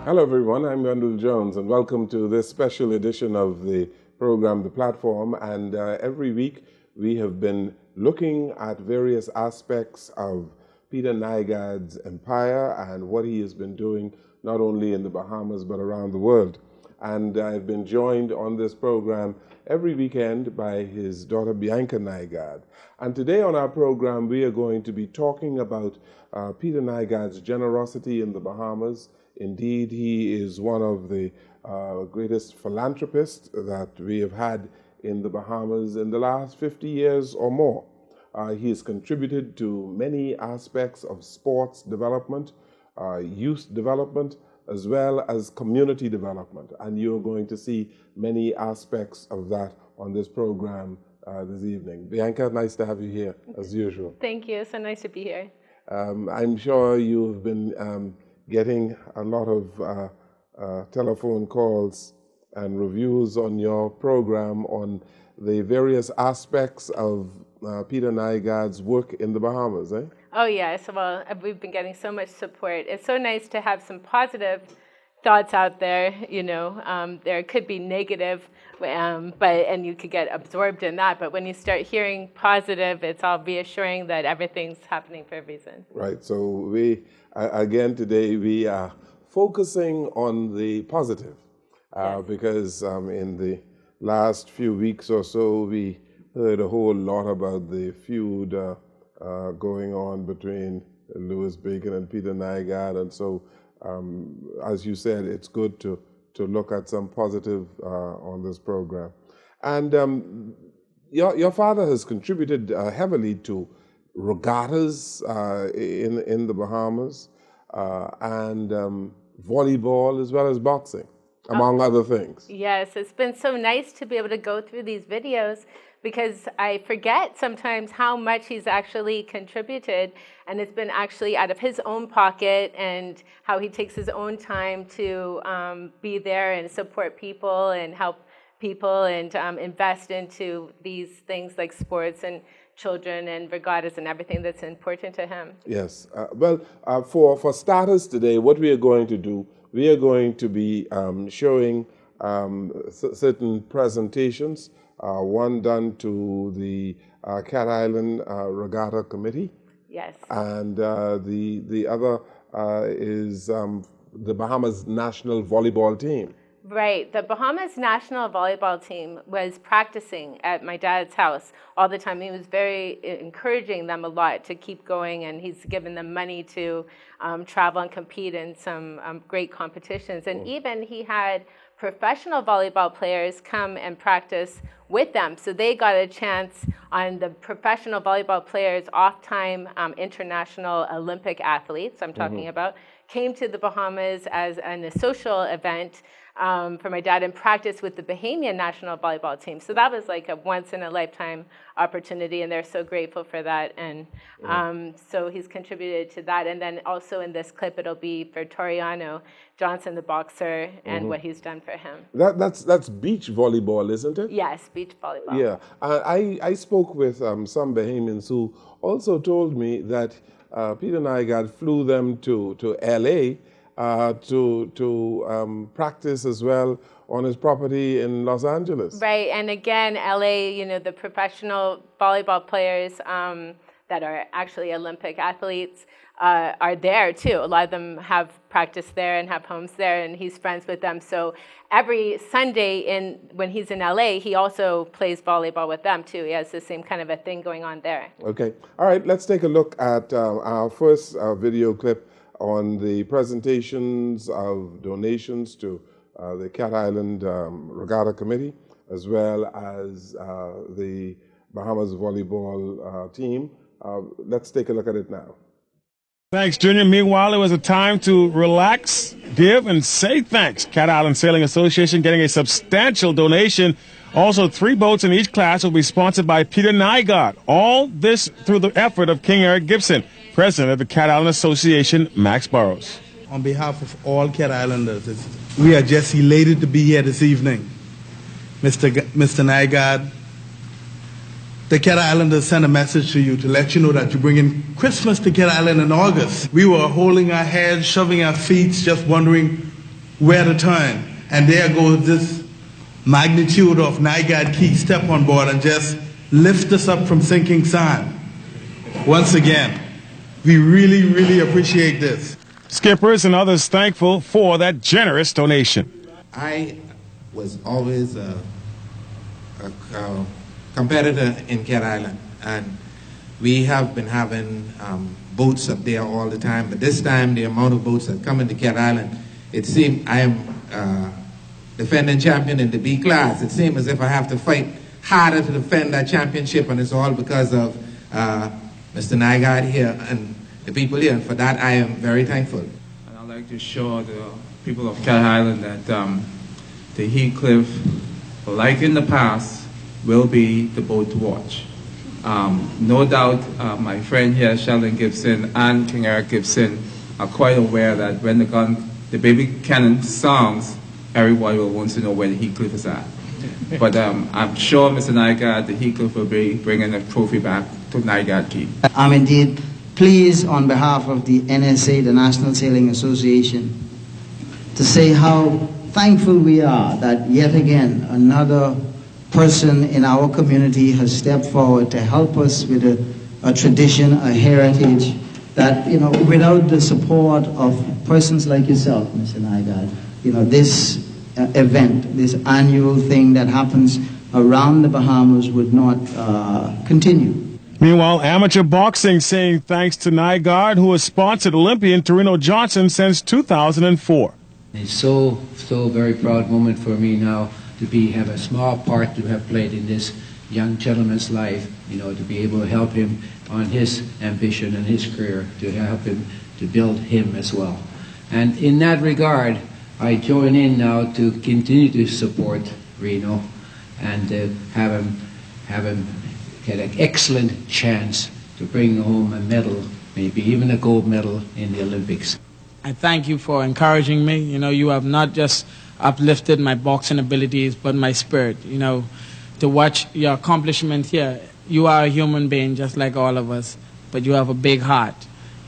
Hello everyone, I'm Wendell Jones and welcome to this special edition of the program, The Platform. And every week we have been looking at various aspects of Peter Nygard's empire and what he has been doing not only in the Bahamas but around the world. And I've been joined on this program every weekend by his daughter Bianca Nygard. And today on our program we are going to be talking about Peter Nygard's generosity in the Bahamas. Indeed, he is one of the greatest philanthropists that we have had in the Bahamas in the last 50 years or more. He has contributed to many aspects of sports development, youth development, as well as community development. And you're going to see many aspects of that on this program this evening. Bianca, nice to have you here, as usual. Thank you. So nice to be here. I'm sure you've been getting a lot of telephone calls and reviews on your program on the various aspects of Peter Nygard's work in the Bahamas, eh? Oh, yes. Well, we've been getting so much support. It's so nice to have some positive thoughts out there. You know, there could be negative, and you could get absorbed in that. But when you start hearing positive, it's all reassuring that everything's happening for a reason. Right. So we, again, today we are focusing on the positive Yes. because in the last few weeks or so, we heard a whole lot about the feud going on between Louis Bacon and Peter Nygard. And so, as you said, it's good to look at some positive on this program. And your father has contributed heavily to regattas in the Bahamas and volleyball as well as boxing, among other things. Yes, it's been so nice to be able to go through these videos because I forget sometimes how much he's actually contributed, and it's been actually out of his own pocket and how he takes his own time to be there and support people and help people and invest into these things like sports and children and regattas and everything that's important to him. Yes. For starters today, what we are going to do, we are going to be showing certain presentations, one done to the Cat Island Regatta Committee. Yes. And the other is the Bahamas National Volleyball Team. Right. The Bahamas national volleyball team was practicing at my dad's house all the time. He was very encouraging them a lot to keep going, and he's given them money to travel and compete in some great competitions. And even he had professional volleyball players come and practice with them. So they got a chance on the professional volleyball players, off-time international Olympic athletes I'm talking about, came to the Bahamas as a social event for my dad and practice with the Bahamian national volleyball team. So that was like a once-in-a-lifetime opportunity, and they're so grateful for that. And so he's contributed to that. And then also in this clip, it'll be for Toriano Johnson, the boxer, and what he's done for him. That's beach volleyball, isn't it? Yes, beach volleyball. Yeah. I spoke with some Bahamians who also told me that Peter Nygard flew them to L.A. To practice as well on his property in Los Angeles. Right, and again, LA, you know, the professional volleyball players that are actually Olympic athletes are there too. A lot of them have practiced there and have homes there, and he's friends with them. So every Sunday when he's in LA, he also plays volleyball with them too. He has the same kind of a thing going on there. Okay. All right, let's take a look at our first video clip on the presentations of donations to the Cat Island Regatta Committee, as well as the Bahamas volleyball team. Let's take a look at it now. Thanks, Junior. Meanwhile, it was a time to relax, give, and say thanks. Cat Island Sailing Association getting a substantial donation. Also, 3 boats in each class will be sponsored by Peter Nygard. All this through the effort of King Eric Gibson, president of the Cat Island Association, Max Burrows. On behalf of all Cat Islanders, we are just elated to be here this evening. Mr. Nygard, the Cat Islanders sent a message to you to let you know that you're bringing Christmas to Cat Island in August. We were holding our heads, shoving our feet, just wondering where to turn. And there goes this magnitude of Nygard Key step on board and just lift us up from sinking sand. Once again, we really, really appreciate this. Skippers and others thankful for that generous donation. I was always a competitor in Cat Island, and we have been having boats up there all the time, but this time the amount of boats that come into Cat Island, it seemed I am defending champion in the B class. It seems as if I have to fight harder to defend that championship, and it's all because of Mr. Nygard here and the people here, and for that I am very thankful. And I'd like to show the people of Cat Island that the Heathcliff, like in the past, will be the boat to watch. No doubt my friend here, Sheldon Gibson, and King Eric Gibson are quite aware that when the Baby Cannon songs, everybody will want to know where the Heathcliff is at. But I'm sure, Mr. Nygard, the Heathcliff will be bringing the trophy back to Nygard Key. I'm indeed pleased on behalf of the NSA, the National Sailing Association, to say how thankful we are that yet again another person in our community has stepped forward to help us with a tradition, a heritage that, you know, without the support of persons like yourself, Mr. Nygard, you know, this event, this annual thing that happens around the Bahamas would not continue. Meanwhile, amateur boxing saying thanks to Nygard, who has sponsored Olympian Torino Johnson since 2004. It's so very proud moment for me now to have a small part to have played in this young gentleman's life, you know, to be able to help him on his ambition and his career, to help him to build him as well. And in that regard, I join in now to continue to support Reno and have him get an excellent chance to bring home a medal, maybe even a gold medal in the Olympics. I thank you for encouraging me. You know, you have not just uplifted my boxing abilities, but my spirit. You know, to watch your accomplishment here, you are a human being just like all of us, but you have a big heart.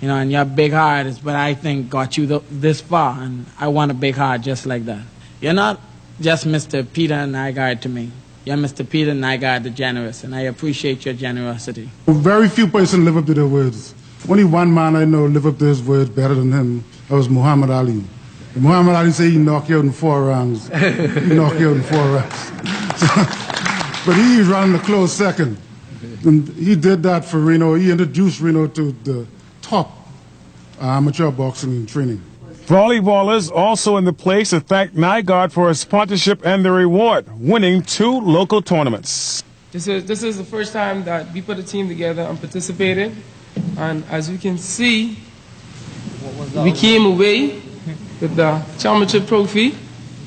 You know, and your big heart is what I think got you this far, and I want a big heart just like that. You're not just Mr. Peter Nygard to me. You're Mr. Peter Nygard the Generous, and I appreciate your generosity. Very few persons live up to their words. Only one man I know live up to his words better than him. That was Muhammad Ali. And Muhammad Ali said he knocked you out in 4 rounds. He knocked you out in 4 rounds. But he ran the close second. And he did that for Reno. He introduced Reno to the top amateur boxing and training. Volleyballers also in the place to thank Nygard for his sponsorship and the reward, winning 2 local tournaments. This is the first time that we put a team together and participated. And as you can see, we came away with the championship trophy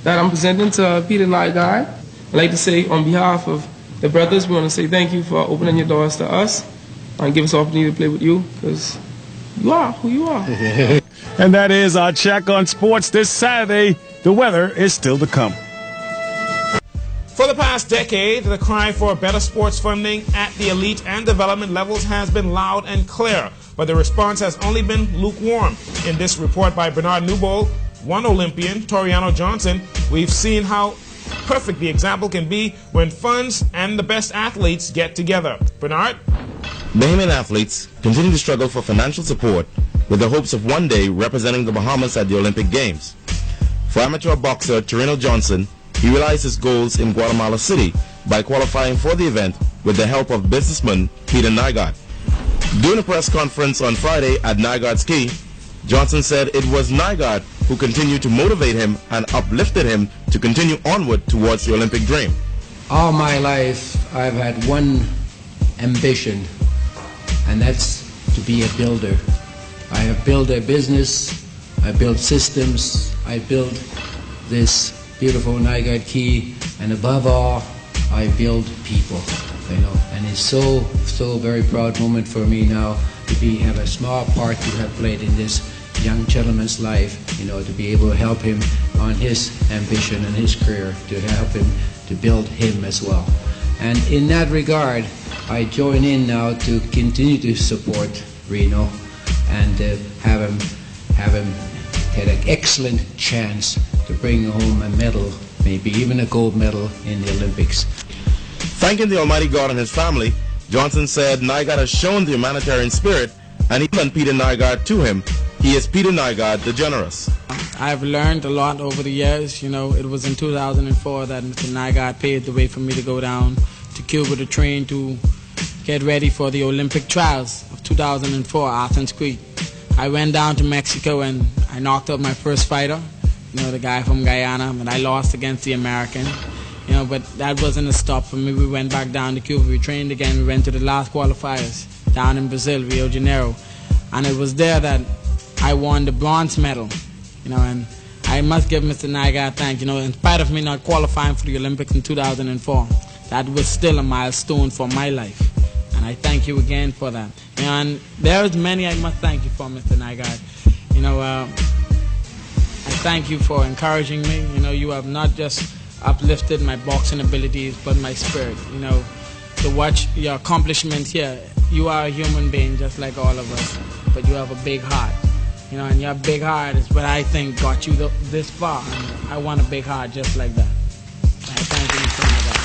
that I'm presenting to Peter Nygard. I'd like to say on behalf of the brothers, we want to say thank you for opening your doors to us and give us the opportunity to play with you, because you are who you are. And that is our check on sports this Saturday. The weather is still to come. For the past decade, the cry for better sports funding at the elite and development levels has been loud and clear, but the response has only been lukewarm. In this report by Bernard Newbold, one Olympian, Toriano Johnson, we've seen how perfect the example can be when funds and the best athletes get together. Bernard? Bahamian athletes continue to struggle for financial support with the hopes of one day representing the Bahamas at the Olympic Games. For amateur boxer Toriano Johnson, he realized his goals in Guatemala City by qualifying for the event with the help of businessman Peter Nygard. During a press conference on Friday at Nygard's Key, Johnson said it was Nygard who continued to motivate him and uplifted him to continue onward towards the Olympic dream. All my life, I've had one ambition, and that's to be a builder. I have built a business, I built systems, I built this beautiful Nygard Key, and above all, I build people, you know. And it's so very proud moment for me now to have a small part to have played in this young gentleman's life, you know, to be able to help him on his ambition and his career, to help him to build him as well. And in that regard, I join in now to continue to support Reno and have him get an excellent chance to bring home a medal, maybe even a gold medal in the Olympics. Thanking the Almighty God and his family, Johnson said Nygard has shown the humanitarian spirit, and he sent Peter Nygard to him. He is Peter Nygard, the generous. I've learned a lot over the years. You know, it was in 2004 that Mr. Nygard paved the way for me to go down to Cuba to train to get ready for the Olympic trials of 2004, Athens, Crete. I went down to Mexico and I knocked out my first fighter, you know, the guy from Guyana, but I lost against the American. You know, but that wasn't a stop for me. We went back down to Cuba, we trained again, we went to the last qualifiers down in Brazil, Rio de Janeiro. And it was there that I won the bronze medal, you know, and I must give Mr. Nygard thanks, you know, in spite of me not qualifying for the Olympics in 2004, that was still a milestone for my life. And I thank you again for that. You know, and there's many I must thank you for, Mr. Nygard. You know, I thank you for encouraging me. You know, you have not just uplifted my boxing abilities, but my spirit. You know, to watch your accomplishments here, you are a human being just like all of us, but you have a big heart. You know, and your big heart is what I think got you this far. And I want a big heart just like that. I thank you, Mr. Nygard.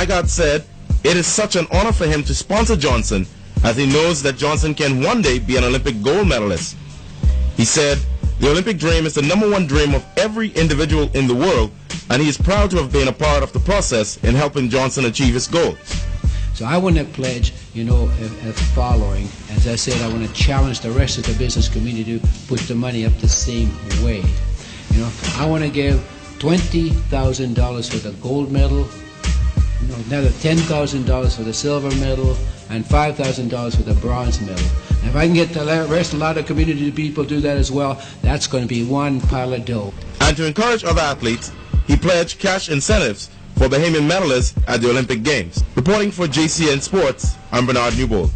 Nygard said it is such an honor for him to sponsor Johnson, as he knows that Johnson can one day be an Olympic gold medalist. He said, the Olympic dream is the #1 dream of every individual in the world, and he is proud to have been a part of the process in helping Johnson achieve his goal. So I want to pledge, you know, a following. As I said, I want to challenge the rest of the business community to put the money up the same way. You know, I want to give $20,000 for the gold medal, you know, another $10,000 for the silver medal, and $5,000 for the bronze medal. And if I can get the rest of a lot of community people to do that as well, that's going to be one pile of dough. And to encourage other athletes, he pledged cash incentives for Bahamian medalists at the Olympic Games. Reporting for JCN Sports, I'm Bernard Newbold.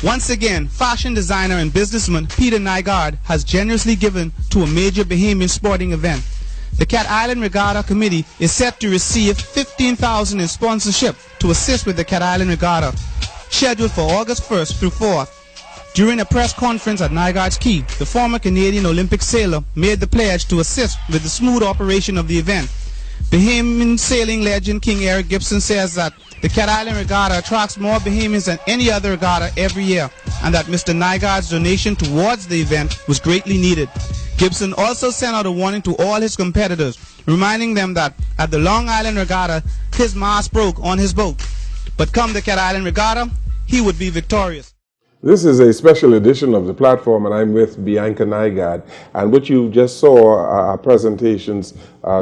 Once again, fashion designer and businessman Peter Nygard has generously given to a major Bahamian sporting event. The Cat Island Regatta Committee is set to receive $15,000 in sponsorship to assist with the Cat Island Regatta, scheduled for August 1st through 4th. During a press conference at Nygard's Key, the former Canadian Olympic sailor made the pledge to assist with the smooth operation of the event. Bahamian sailing legend King Eric Gibson says that the Cat Island Regatta attracts more Bahamians than any other regatta every year, and that Mr. Nygard's donation towards the event was greatly needed. Gibson also sent out a warning to all his competitors, reminding them that at the Long Island Regatta, his mast broke on his boat. But come the Cat Island Regatta, he would be victorious. This is a special edition of the platform, and I'm with Bianca Nygard. And what you just saw are presentations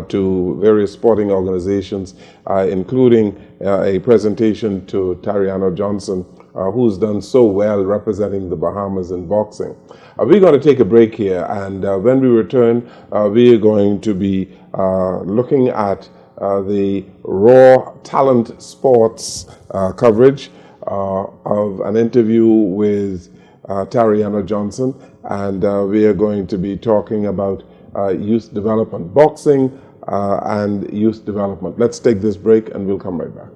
to various sporting organizations, including a presentation to Tariana Johnson, who's done so well representing the Bahamas in boxing. We're going to take a break here, and when we return, we are going to be looking at the Raw Talent Sports coverage of an interview with Tariana Johnson, and we are going to be talking about youth development boxing and youth development. Let's take this break and we'll come right back.